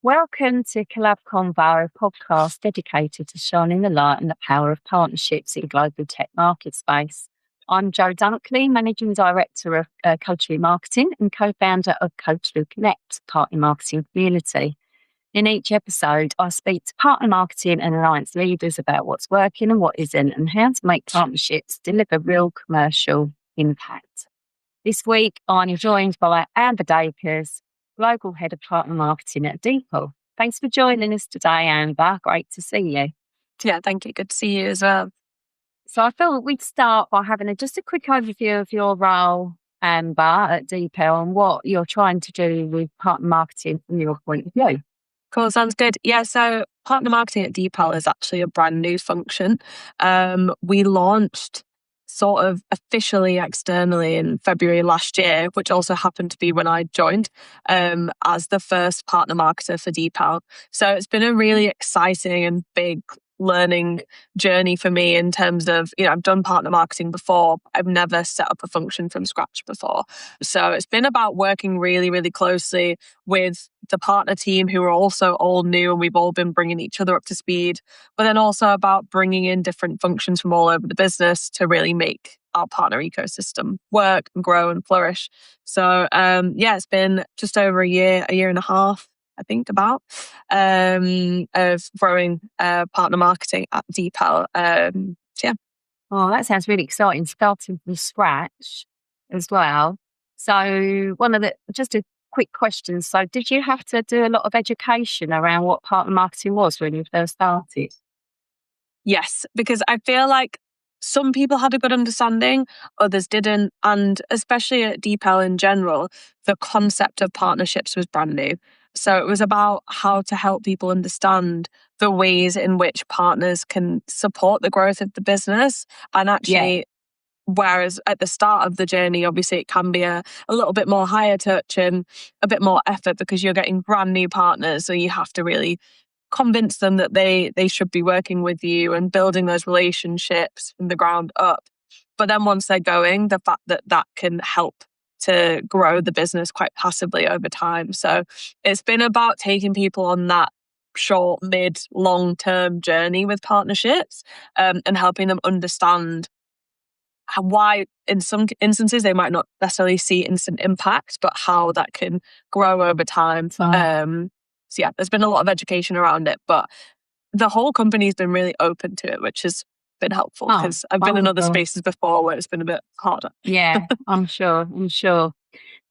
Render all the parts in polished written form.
Welcome to Collab Convo, a podcast dedicated to shining the light on the power of partnerships in global tech market space. I'm Jo Dunkley, Managing Director of Coachly Marketing and co-founder of Coachly Connect, partner marketing community. In each episode, I speak to partner marketing and alliance leaders about what's working and what isn't, and how to make partnerships deliver real commercial impact. This week, I'm joined by Amber Dacres, Global Head of Partner Marketing at DeepL. Thanks for joining us today, Amber. Great to see you. Yeah, thank you. Good to see you as well. So I thought we'd start by having just a quick overview of your role, Amber, at DeepL and what you're trying to do with partner marketing from your point of view. Cool, sounds good. Yeah, so partner marketing at DeepL is actually a brand new function. We launched sort of officially externally in February last year, which also happened to be when I joined as the first partner marketer for DeepL. So it's been a really exciting and big learning journey for me in terms of, I've done partner marketing before. I've never set up a function from scratch before. So it's been about working really, really closely with the partner team who are also all new, and we've all been bringing each other up to speed, but then also about bringing in different functions from all over the business to really make our partner ecosystem work and grow and flourish. So it's been just over a year and a half, I think, about of growing partner marketing at DeepL. Oh, that sounds really exciting, starting from scratch as well. So just a quick question. So did you have to do a lot of education around what partner marketing was when you first started? Yes, because I feel like some people had a good understanding, others didn't. And especially at DeepL in general, the concept of partnerships was brand new. So it was about how to help people understand the ways in which partners can support the growth of the business. And actually, whereas at the start of the journey, obviously it can be a little bit more higher touch and a bit more effort because you're getting brand new partners. So you have to really convince them that they should be working with you and building those relationships from the ground up. But then once they're going, the fact that can help to grow the business quite passively over time. So it's been about taking people on that short, mid, long-term journey with partnerships and helping them understand why in some instances they might not necessarily see instant impact, but how that can grow over time. There's been a lot of education around it, but the whole company's been really open to it, which has been helpful because I've been in other spaces before where it's been a bit harder. Yeah, I'm sure.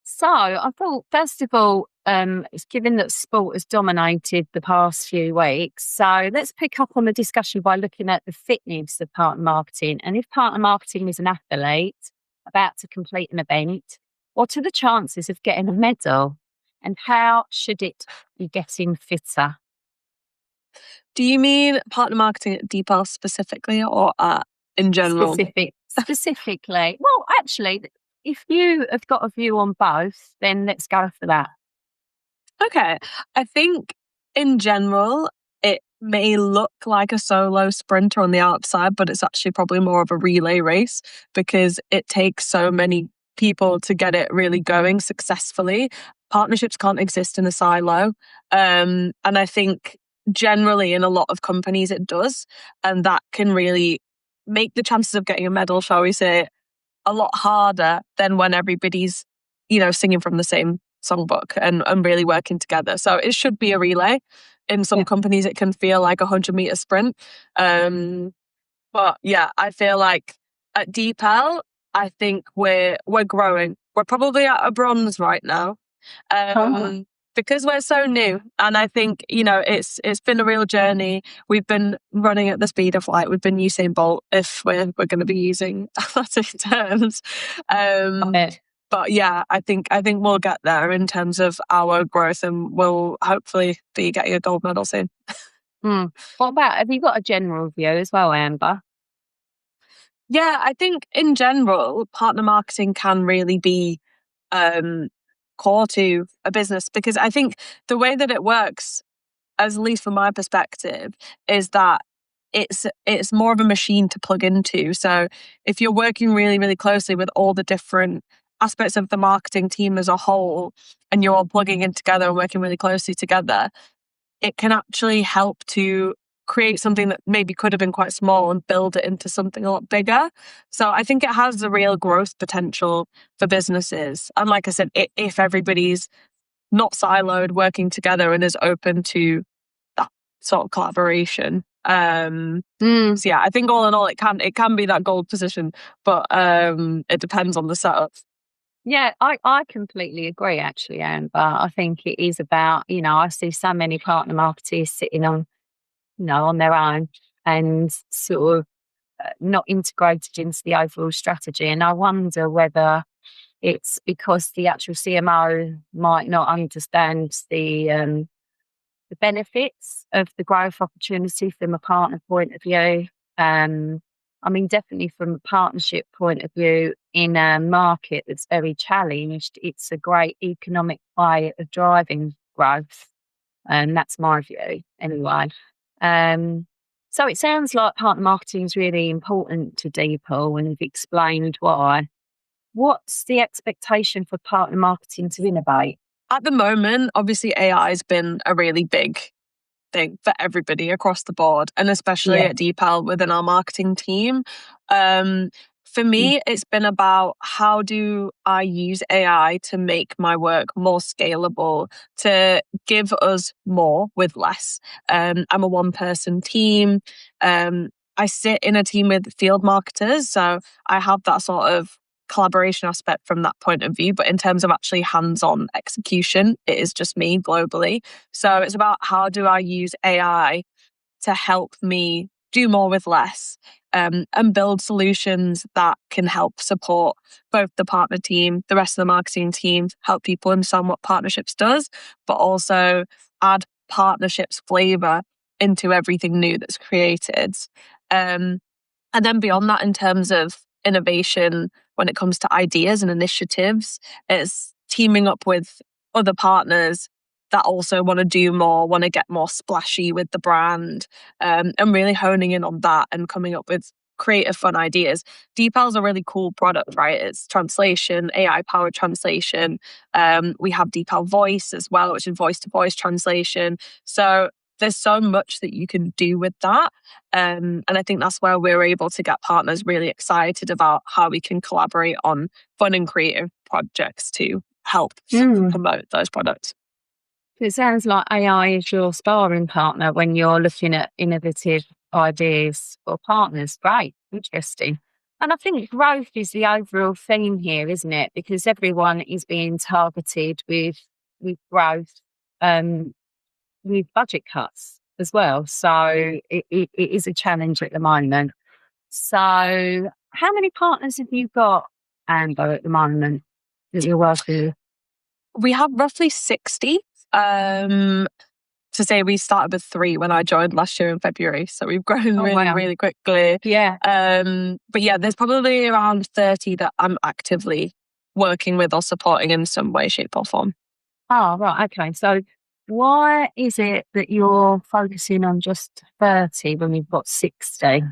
So I thought, first of all, it's given that sport has dominated the past few weeks. So let's pick up on the discussion by looking at the fitness of partner marketing. And if partner marketing is an athlete about to complete an event, what are the chances of getting a medal? And how should it be getting fitter? Do you mean partner marketing at DeepL specifically or in general? Specifically. Well, actually, if you have got a view on both, then let's go for that. Okay. I think in general, it may look like a solo sprinter on the outside, but it's actually probably more of a relay race because it takes so many people to get it really going successfully. Partnerships can't exist in a silo. And I think generally in a lot of companies it does. And that can really make the chances of getting a medal, shall we say, a lot harder than when everybody's, singing from the same songbook and really working together. So it should be a relay. In some companies, it can feel like 100-meter sprint. But yeah, I feel like at DeepL, I think we're growing. We're probably at a bronze right now. Because we're so new. And I think, it's been a real journey. We've been running at the speed of light. We've been Usain Bolt, if we're going to be using athletic terms. But yeah, I think we'll get there in terms of our growth, and we'll hopefully be getting a gold medal soon. What about, have you got a general view as well, Amber? Yeah, I think in general, partner marketing can really be core to a business, because I think the way that it works, at least from my perspective, is that it's more of a machine to plug into. So if you're working really, really closely with all the different aspects of the marketing team as a whole, and you're all plugging in together and working really closely together, it can actually help to create something that maybe could have been quite small and build it into something a lot bigger. So I think it has the real growth potential for businesses. And like I said, if everybody's not siloed, working together and is open to that sort of collaboration. So yeah, I think all in all, it can be that gold position, but it depends on the setup. Yeah, I completely agree, actually, Amber. I think it is about, I see so many partner marketers sitting on, on their own and sort of not integrated into the overall strategy. And I wonder whether it's because the actual CMO might not understand the benefits of the growth opportunity from a partner point of view. I mean, definitely from a partnership point of view, in a market that's very challenged, it's a great economic way of driving growth. And that's my view, anyway. So it sounds like partner marketing is really important to DeepL, and you've explained why. What's the expectation for partner marketing to innovate? At the moment, obviously AI has been a really big thing for everybody across the board, and especially at DeepL within our marketing team. For me, it's been about how do I use AI to make my work more scalable, to give us more with less. I'm a one-person team. I sit in a team with field marketers, so I have that sort of collaboration aspect from that point of view. But in terms of actually hands-on execution, it is just me globally. So it's about how do I use AI to help me do more with less, and build solutions that can help support both the partner team, the rest of the marketing team, help people understand what partnerships does, but also add partnerships flavor into everything new that's created. And then beyond that, in terms of innovation, when it comes to ideas and initiatives, it's teaming up with other partners that also want to do more, want to get more splashy with the brand, and really honing in on that and coming up with creative, fun ideas. DeepL is a really cool product, right? It's translation, AI-powered translation. We have DeepL Voice as well, which is voice-to-voice translation. So there's so much that you can do with that. And I think that's where we're able to get partners really excited about how we can collaborate on fun and creative projects to help promote those products. It sounds like AI is your sparring partner when you're looking at innovative ideas for partners. Great, interesting. And I think growth is the overall theme here, isn't it? Because everyone is being targeted with growth, with budget cuts as well. So it is a challenge at the moment. So how many partners have you got, Amber, at the moment that you're working with? We have roughly 60. To say we started with 3 when I joined last year in February. So we've grown really quickly. Yeah. But yeah, there's probably around 30 that I'm actively working with or supporting in some way, shape or form. Oh, right. Okay. So why is it that you're focusing on just 30 when we've got 60?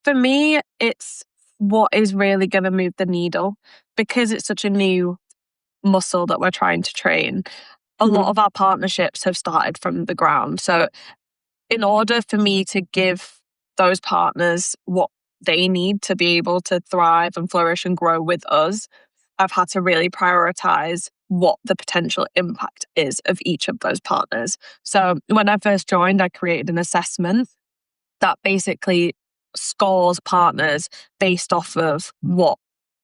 For me, it's what is really going to move the needle because it's such a new muscle that we're trying to train. A lot of our partnerships have started from the ground. So in order for me to give those partners what they need to be able to thrive and flourish and grow with us, I've had to really prioritize what the potential impact is of each of those partners. So when I first joined, I created an assessment that basically scores partners based off of what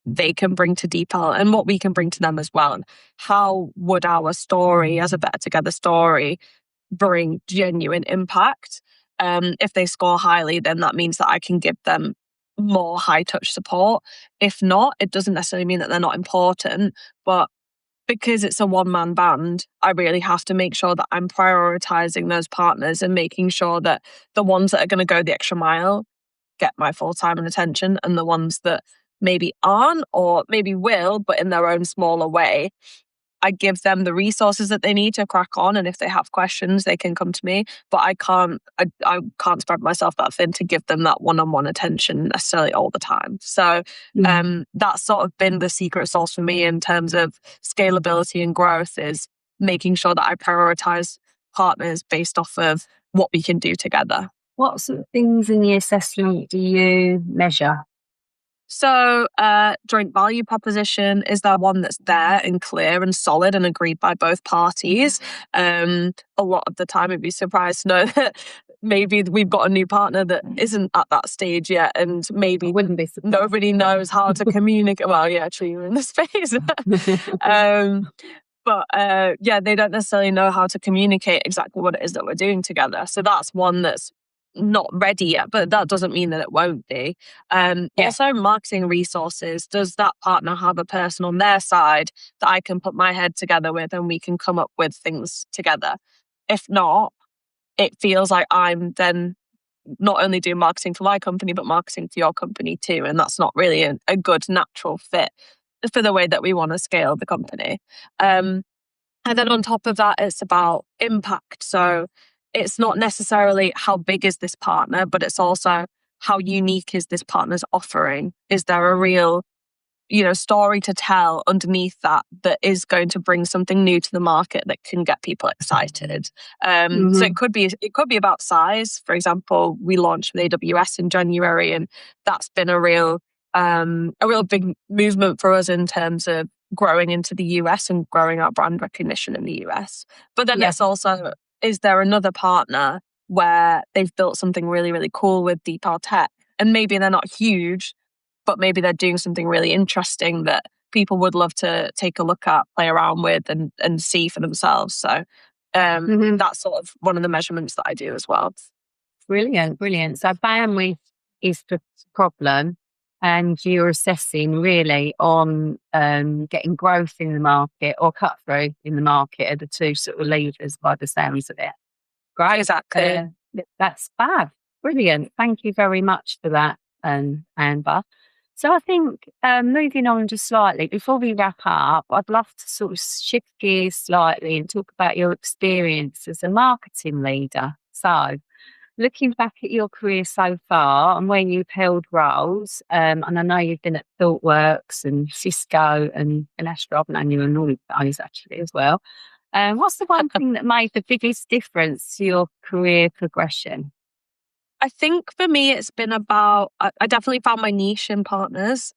they can bring to DeepL and what we can bring to them as well. And how would our story as a Better Together story bring genuine impact? If they score highly, then that means that I can give them more high touch support. If not, it doesn't necessarily mean that they're not important, but because it's a one-man band, I really have to make sure that I'm prioritizing those partners and making sure that the ones that are going to go the extra mile get my full time and attention, and the ones that maybe aren't or maybe will, but in their own smaller way, I give them the resources that they need to crack on. And if they have questions, they can come to me. But I can't spread myself that thin to give them that one-on-one attention necessarily all the time. So that's sort of been the secret sauce for me in terms of scalability and growth, is making sure that I prioritize partners based off of what we can do together. What sort of things in the assessment do you measure? So, joint value proposition, is there one that's there and clear and solid and agreed by both parties? A lot of the time, I'd be surprised to know that maybe we've got a new partner that isn't at that stage yet, and maybe Wouldn't be surprised. nobody knows how to communicate. Well, yeah, actually, you're in the space. But they don't necessarily know how to communicate exactly what it is that we're doing together. So that's one that's not ready yet, but that doesn't mean that it won't be. Also, marketing resources. Does that partner have a person on their side that I can put my head together with and we can come up with things together? If not, it feels like I'm then not only doing marketing for my company, but marketing for your company too. And that's not really a good natural fit for the way that we want to scale the company. And then on top of that, it's about impact. So it's not necessarily how big is this partner, but it's also how unique is this partner's offering? Is there a real, story to tell underneath that is going to bring something new to the market that can get people excited? So it could be about size. For example, we launched with AWS in January, and that's been a real big movement for us in terms of growing into the US and growing our brand recognition in the US. But then it's also, is there another partner where they've built something really, really cool with DeepL tech? And maybe they're not huge, but maybe they're doing something really interesting that people would love to take a look at, play around with, and see for themselves. So that's sort of one of the measurements that I do as well. Brilliant. So bandwidth is the problem, and you're assessing really on getting growth in the market or cut through in the market are the two sort of levers by the sounds of it. Great. Exactly. That's fab. Brilliant. Thank you very much for that, Amber. So I think moving on just slightly, before we wrap up, I'd love to sort of shift gears slightly and talk about your experience as a marketing leader. So looking back at your career so far and where you've held roles, and I know you've been at ThoughtWorks and Cisco and Astra and all of those actually as well. What's the one thing that made the biggest difference to your career progression? I think for me, it's been about, I definitely found my niche in partners.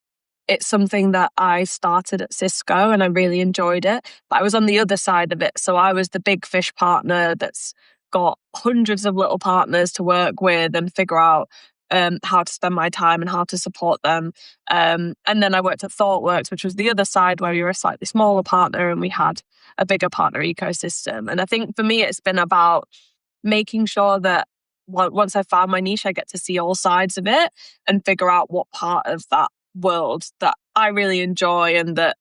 It's something that I started at Cisco and I really enjoyed it, but I was on the other side of it. So I was the big fish partner that's got hundreds of little partners to work with and figure out how to spend my time and how to support them. And then I worked at ThoughtWorks, which was the other side where we were a slightly smaller partner and we had a bigger partner ecosystem. And I think for me, it's been about making sure that once I found my niche, I get to see all sides of it and figure out what part of that world that I really enjoy and that,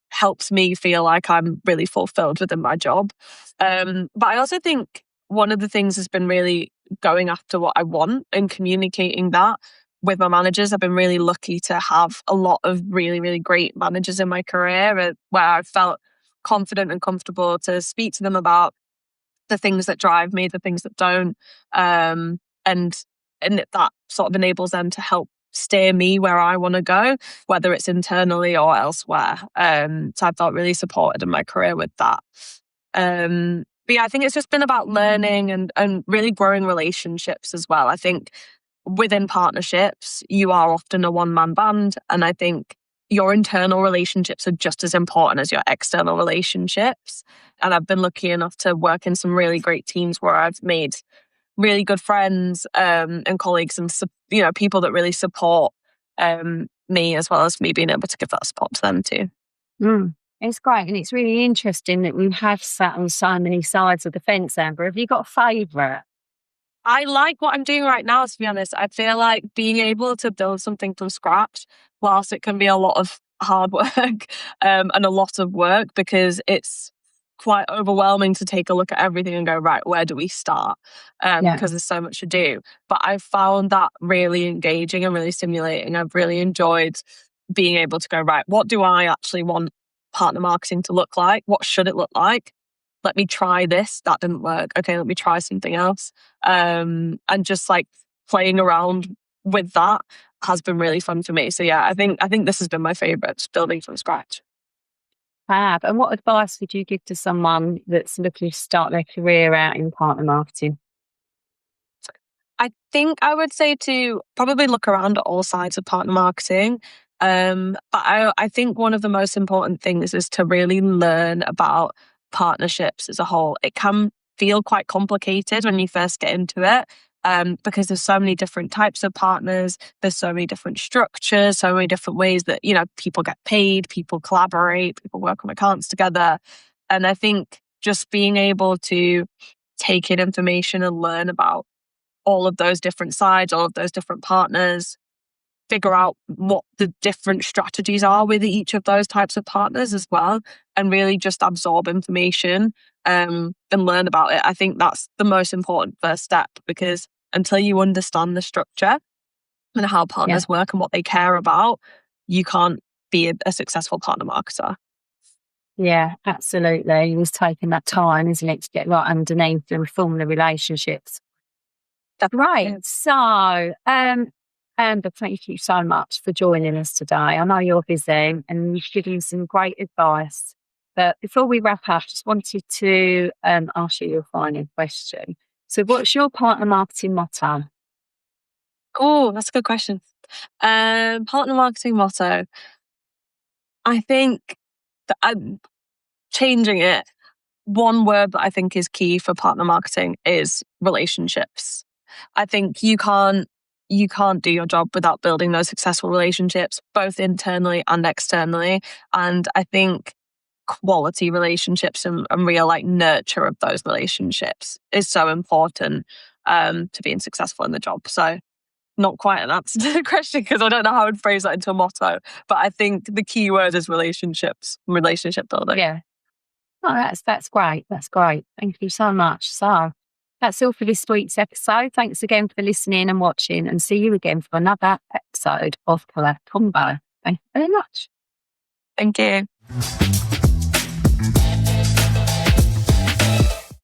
helps me feel like I'm really fulfilled within my job. But I also think one of the things has been really going after what I want and communicating that with my managers. I've been really lucky to have a lot of really, really great managers in my career where I've felt confident and comfortable to speak to them about the things that drive me, the things that don't. And that sort of enables them to help steer me where I want to go, whether it's internally or elsewhere. So I felt really supported in my career with that. But yeah, I think it's just been about learning and really growing relationships as well. I think within partnerships, you are often a one-man band. And I think your internal relationships are just as important as your external relationships. And I've been lucky enough to work in some really great teams where I've made really good friends and colleagues and people that really support me, as well as me being able to give that support to them too. It's great, and it's really interesting that we have sat on so many sides of the fence. Amber, have you got a favourite? I like what I'm doing right now, to be honest. I feel like being able to build something from scratch, whilst it can be a lot of hard work and a lot of work, because it's quite overwhelming to take a look at everything and go, right, where do we start? Because there's so much to do. But I found that really engaging and really stimulating. I've really enjoyed being able to go, right, what do I actually want partner marketing to look like? What should it look like? Let me try this. That didn't work. Okay, let me try something else. And just like playing around with that has been really fun for me. So yeah, I think this has been my favorite, building from scratch. Fab. And what advice would you give to someone that's looking to start their career out in partner marketing? I think I would say to probably look around at all sides of partner marketing. But I think one of the most important things is to really learn about partnerships as a whole. It can feel quite complicated when you first get into it. Because there's so many different types of partners, there's so many different structures, so many different ways that, people get paid, people collaborate, people work on accounts together. And I think just being able to take in information and learn about all of those different sides, all of those different partners, figure out what the different strategies are with each of those types of partners as well, and really just absorb information and learn about it. I think that's the most important first step, because until you understand the structure and how partners work and what they care about, you can't be a successful partner marketer. Yeah, absolutely. It was taking that time, isn't it, to get right underneath and form the relationships. Right. So, Amber, thank you so much for joining us today. I know you're busy and you've given some great advice. But before we wrap up, I just wanted to ask you your final question. So what's your partner marketing motto? Oh, that's a good question. Partner marketing motto. I think that I'm changing it. One word that I think is key for partner marketing is relationships. I think you can't do your job without building those successful relationships, both internally and externally. And I think quality relationships and real nurture of those relationships is so important to being successful in the job. So not quite an answer to the question, because I don't know how I'd phrase that into a motto, but I think the key word is relationships, relationship building. Yeah. Oh, that's great. That's great. Thank you so much. So that's all for this week's episode. Thanks again for listening and watching, and see you again for another episode of Collab Combo. Thank you very much. Thank you.